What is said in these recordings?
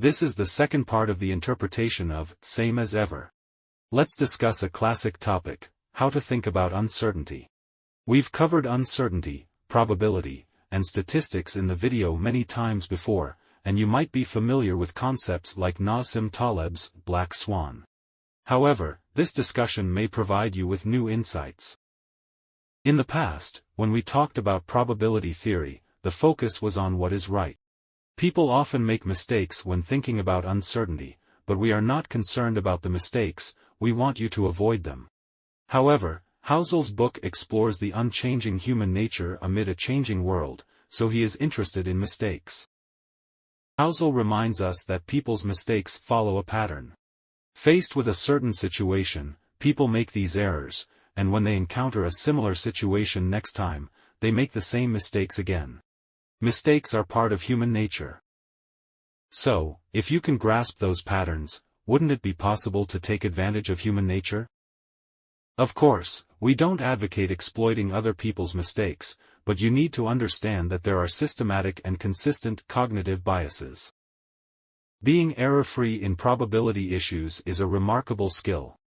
This is the second part of the interpretation of same as ever. Let's discuss a classic topic, how to think about uncertainty. We've covered uncertainty, probability, and statistics in the video many times before, and you might be familiar with concepts like Nassim Taleb's black swan. However, this discussion may provide you with new insights. In the past, when we talked about probability theory, the focus was on what is right. People often make mistakes when thinking about uncertainty, but we are not concerned about the mistakes, we want you to avoid them. However, Housel's book explores the unchanging human nature amid a changing world, so he is interested in mistakes. Housel reminds us that people's mistakes follow a pattern. Faced with a certain situation, people make these errors, and when they encounter a similar situation next time, they make the same mistakes again. Mistakes are part of human nature. So, if you can grasp those patterns, wouldn't it be possible to take advantage of human nature? Of course, we don't advocate exploiting other people's mistakes, but you need to understand that there are systematic and consistent cognitive biases. Being error-free in probability issues is a remarkable skill.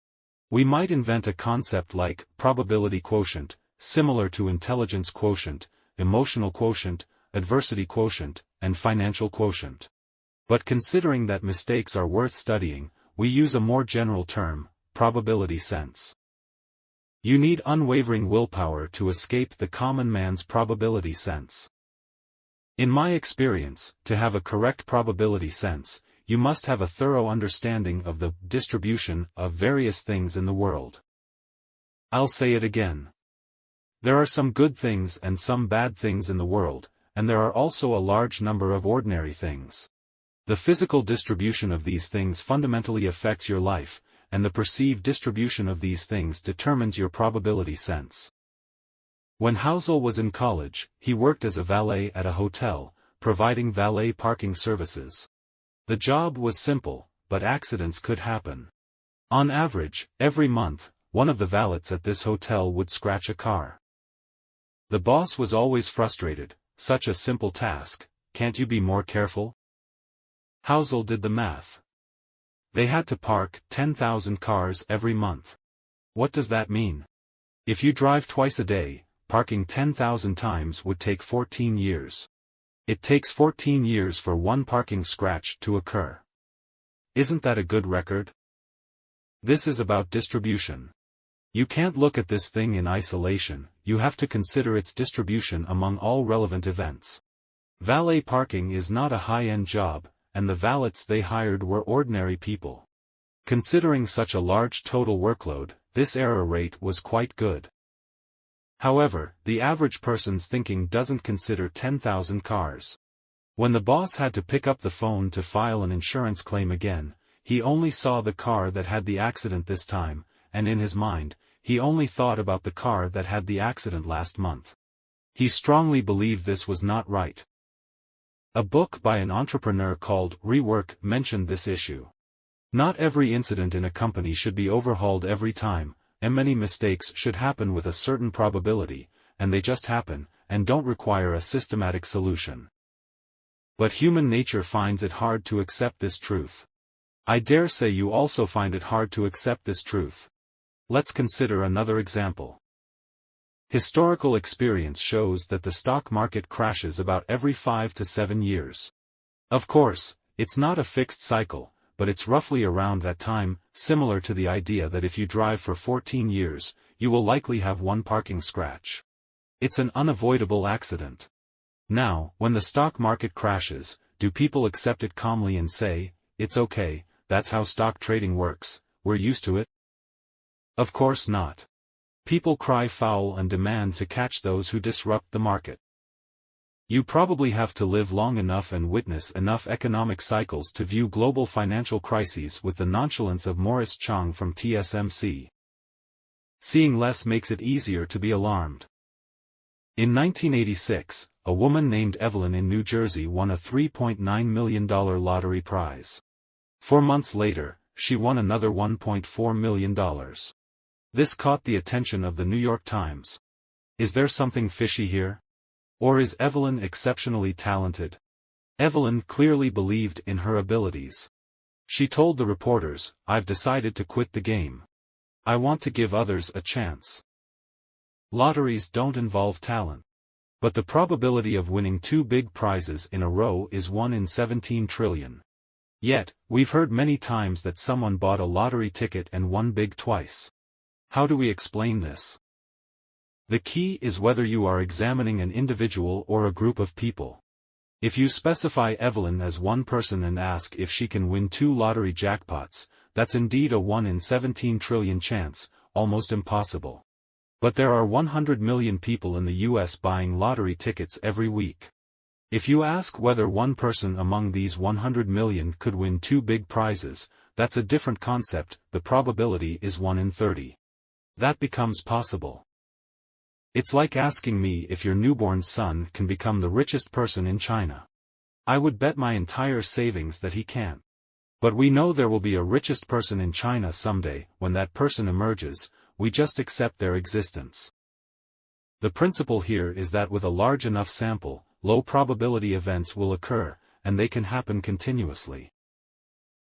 We might invent a concept like probability quotient, similar to intelligence quotient, emotional quotient, adversity quotient, and financial quotient. But considering that mistakes are worth studying, we use a more general term, probability sense. You need unwavering willpower to escape the common man's probability sense. In my experience, to have a correct probability sense, you must have a thorough understanding of the distribution of various things in the world. I'll say it again. There are some good things and some bad things in the world, and there are also a large number of ordinary things. The physical distribution of these things fundamentally affects your life, and the perceived distribution of these things determines your probability sense. When Housel was in college, he worked as a valet at a hotel, providing valet parking services. The job was simple, but accidents could happen. On average, every month, one of the valets at this hotel would scratch a car. The boss was always frustrated. Such a simple task, can't you be more careful? Housel did the math. They had to park 10,000 cars every month. What does that mean? If you drive twice a day, parking 10,000 times would take 14 years. It takes 14 years for one parking scratch to occur. Isn't that a good record? This is about distribution. You can't look at this thing in isolation, you have to consider its distribution among all relevant events. Valet parking is not a high-end job, and the valets they hired were ordinary people. Considering such a large total workload, this error rate was quite good. However, the average person's thinking doesn't consider 10,000 cars. When the boss had to pick up the phone to file an insurance claim again, he only saw the car that had the accident this time, and in his mind, he only thought about the car that had the accident last month. He strongly believed this was not right. A book by an entrepreneur called Rework mentioned this issue. Not every incident in a company should be overhauled every time, and many mistakes should happen with a certain probability, and they just happen, and don't require a systematic solution. But human nature finds it hard to accept this truth. I dare say you also find it hard to accept this truth. Let's consider another example. Historical experience shows that the stock market crashes about every 5 to 7 years. Of course, it's not a fixed cycle, but it's roughly around that time, similar to the idea that if you drive for 14 years, you will likely have one parking scratch. It's an unavoidable accident. Now, when the stock market crashes, do people accept it calmly and say, "It's okay, that's how stock trading works, we're used to it"? Of course not. People cry foul and demand to catch those who disrupt the market. You probably have to live long enough and witness enough economic cycles to view global financial crises with the nonchalance of Morris Chang from TSMC. Seeing less makes it easier to be alarmed. In 1986, a woman named Evelyn in New Jersey won a $3.9 million lottery prize. 4 months later, she won another $1.4 million. This caught the attention of the New York Times. Is there something fishy here? Or is Evelyn exceptionally talented? Evelyn clearly believed in her abilities. She told the reporters, "I've decided to quit the game. I want to give others a chance." Lotteries don't involve talent. But the probability of winning 2 big prizes in a row is 1 in 17 trillion. Yet, we've heard many times that someone bought a lottery ticket and won big twice. How do we explain this? The key is whether you are examining an individual or a group of people. If you specify Evelyn as one person and ask if she can win 2 lottery jackpots, that's indeed a 1 in 17 trillion chance, almost impossible. But there are 100 million people in the US buying lottery tickets every week. If you ask whether one person among these 100 million could win 2 big prizes, that's a different concept. The probability is 1 in 30. That becomes possible. It's like asking me if your newborn son can become the richest person in China. I would bet my entire savings that he can't. But we know there will be a richest person in China someday. When that person emerges, we just accept their existence. The principle here is that with a large enough sample, low probability events will occur, and they can happen continuously.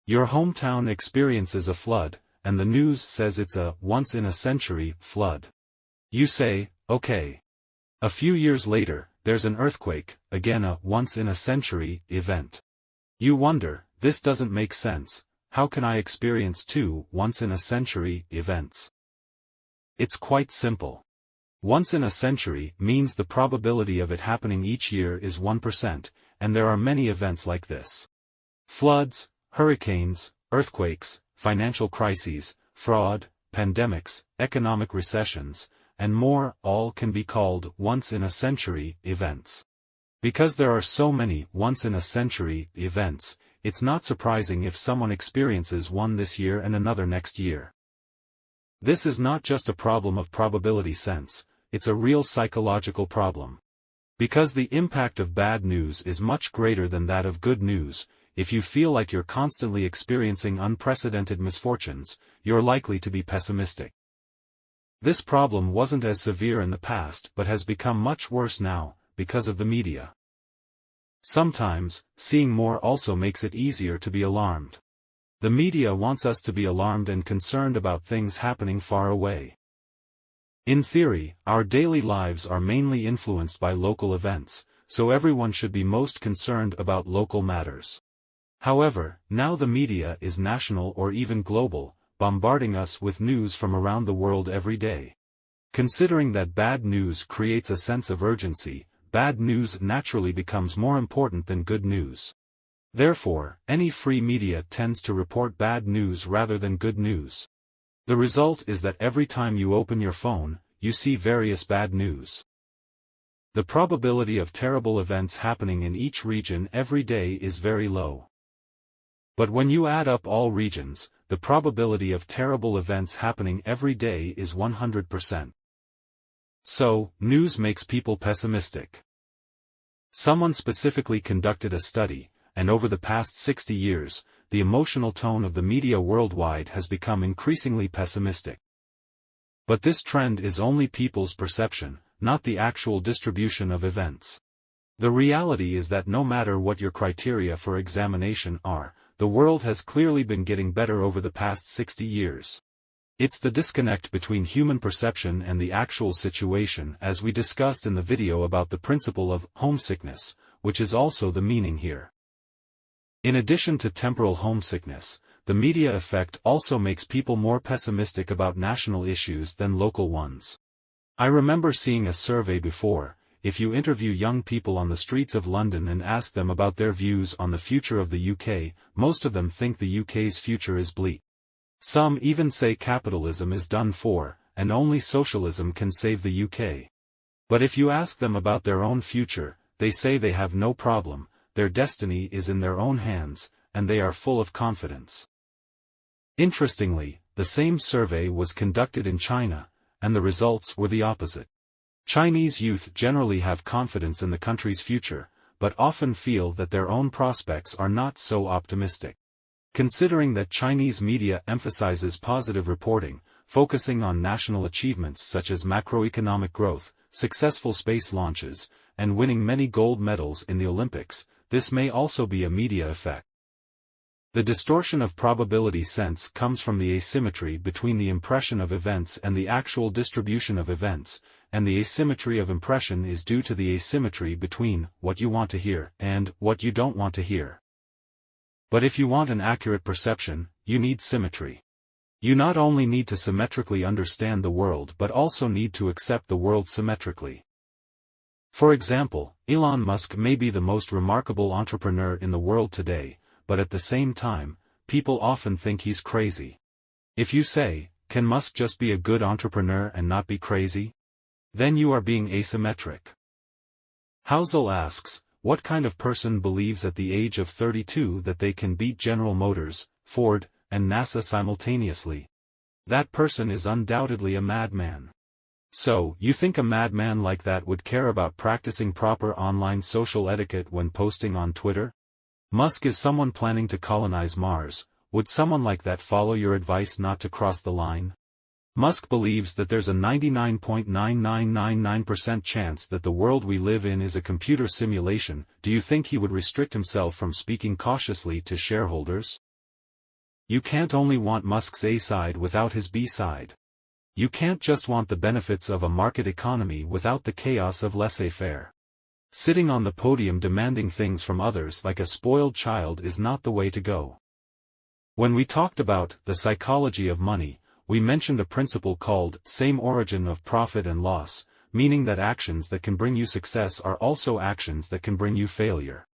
Your hometown experiences a flood, and the news says it's a once-in-a-century flood. You say, okay. A few years later, there's an earthquake, again a once-in-a-century event. You wonder, this doesn't make sense. How can I experience 2 once-in-a-century events? It's quite simple. Once in a century means the probability of it happening each year is 1%, and there are many events like this. Floods, hurricanes, earthquakes, financial crises, fraud, pandemics, economic recessions, and more, all can be called once-in-a-century events. Because there are so many once-in-a-century events, it's not surprising if someone experiences one this year and another next year. This is not just a problem of probability sense, it's a real psychological problem. Because the impact of bad news is much greater than that of good news, if you feel like you're constantly experiencing unprecedented misfortunes, you're likely to be pessimistic. This problem wasn't as severe in the past but has become much worse now, because of the media. Sometimes, seeing more also makes it easier to be alarmed. The media wants us to be alarmed and concerned about things happening far away. In theory, our daily lives are mainly influenced by local events, so everyone should be most concerned about local matters. However, now the media is national or even global, bombarding us with news from around the world every day. Considering that bad news creates a sense of urgency, bad news naturally becomes more important than good news. Therefore, any free media tends to report bad news rather than good news. The result is that every time you open your phone, you see various bad news. The probability of terrible events happening in each region every day is very low. But when you add up all regions, the probability of terrible events happening every day is 100%. So, news makes people pessimistic. Someone specifically conducted a study, and over the past 60 years, the emotional tone of the media worldwide has become increasingly pessimistic. But this trend is only people's perception, not the actual distribution of events. The reality is that no matter what your criteria for examination are, the world has clearly been getting better over the past 60 years. It's the disconnect between human perception and the actual situation, as we discussed in the video about the principle of homesickness, which is also the meaning here. In addition to temporal homesickness, the media effect also makes people more pessimistic about national issues than local ones. I remember seeing a survey before. If you interview young people on the streets of London and ask them about their views on the future of the UK, most of them think the UK's future is bleak. Some even say capitalism is done for, and only socialism can save the UK. But if you ask them about their own future, they say they have no problem, their destiny is in their own hands, and they are full of confidence. Interestingly, the same survey was conducted in China, and the results were the opposite. Chinese youth generally have confidence in the country's future, but often feel that their own prospects are not so optimistic. Considering that Chinese media emphasizes positive reporting, focusing on national achievements such as macroeconomic growth, successful space launches, and winning many gold medals in the Olympics, this may also be a media effect. The distortion of probability sense comes from the asymmetry between the impression of events and the actual distribution of events, and the asymmetry of impression is due to the asymmetry between what you want to hear and what you don't want to hear. But if you want an accurate perception, you need symmetry. You not only need to symmetrically understand the world but also need to accept the world symmetrically. For example, Elon Musk may be the most remarkable entrepreneur in the world today, but at the same time, people often think he's crazy. If you say, "Can Musk just be a good entrepreneur and not be crazy?" then you are being asymmetric. Housel asks, what kind of person believes at the age of 32 that they can beat General Motors, Ford, and NASA simultaneously? That person is undoubtedly a madman. So, you think a madman like that would care about practicing proper online social etiquette when posting on Twitter? Musk is someone planning to colonize Mars. Would someone like that follow your advice not to cross the line? Musk believes that there's a 99.9999% chance that the world we live in is a computer simulation. Do you think he would restrict himself from speaking cautiously to shareholders? You can't only want Musk's A side without his B side. You can't just want the benefits of a market economy without the chaos of laissez-faire. Sitting on the podium demanding things from others like a spoiled child is not the way to go. When we talked about the psychology of money, we mentioned a principle called same origin of profit and loss, meaning that actions that can bring you success are also actions that can bring you failure.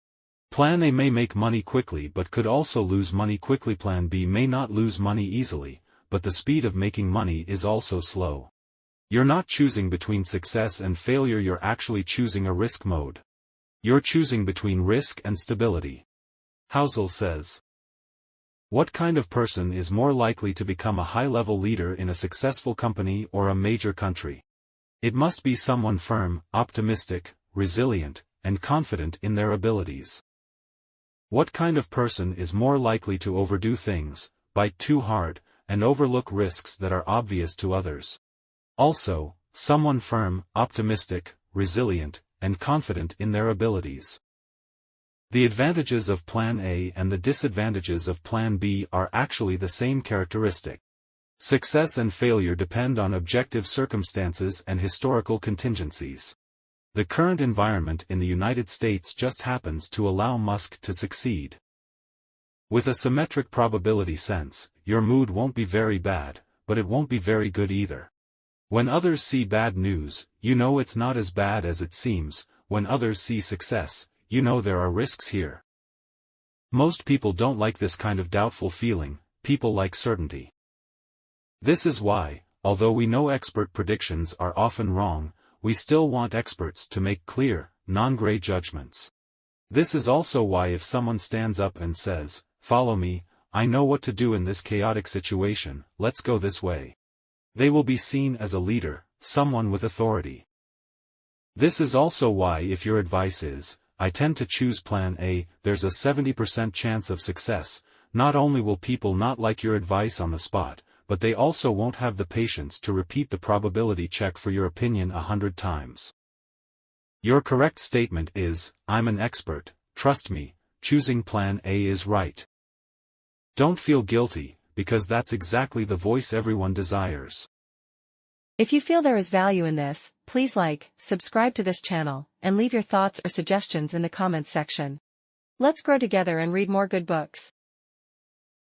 Plan A may make money quickly but could also lose money quickly. Plan B may not lose money easily, but the speed of making money is also slow. You're not choosing between success and failure, you're actually choosing a risk mode. You're choosing between risk and stability. Housel says, what kind of person is more likely to become a high-level leader in a successful company or a major country? It must be someone firm, optimistic, resilient, and confident in their abilities. What kind of person is more likely to overdo things, bite too hard, and overlook risks that are obvious to others? Also, someone firm, optimistic, resilient, and confident in their abilities. The advantages of Plan A and the disadvantages of Plan B are actually the same characteristic. Success and failure depend on objective circumstances and historical contingencies. The current environment in the United States just happens to allow Musk to succeed. With a symmetric probability sense, your mood won't be very bad, but it won't be very good either. When others see bad news, you know it's not as bad as it seems. When others see success, you know there are risks here. Most people don't like this kind of doubtful feeling, people like certainty. This is why, although we know expert predictions are often wrong, we still want experts to make clear, non-gray judgments. This is also why if someone stands up and says, "Follow me, I know what to do in this chaotic situation, let's go this way," they will be seen as a leader, someone with authority. This is also why if your advice is, "I tend to choose Plan A," there's a 70% chance of success. Not only will people not like your advice on the spot, but they also won't have the patience to repeat the probability check for your opinion 100 times. Your correct statement is, "I'm an expert, trust me, choosing Plan A is right." Don't feel guilty, because that's exactly the voice everyone desires. If you feel there is value in this, please like, subscribe to this channel, and leave your thoughts or suggestions in the comments section. Let's grow together and read more good books.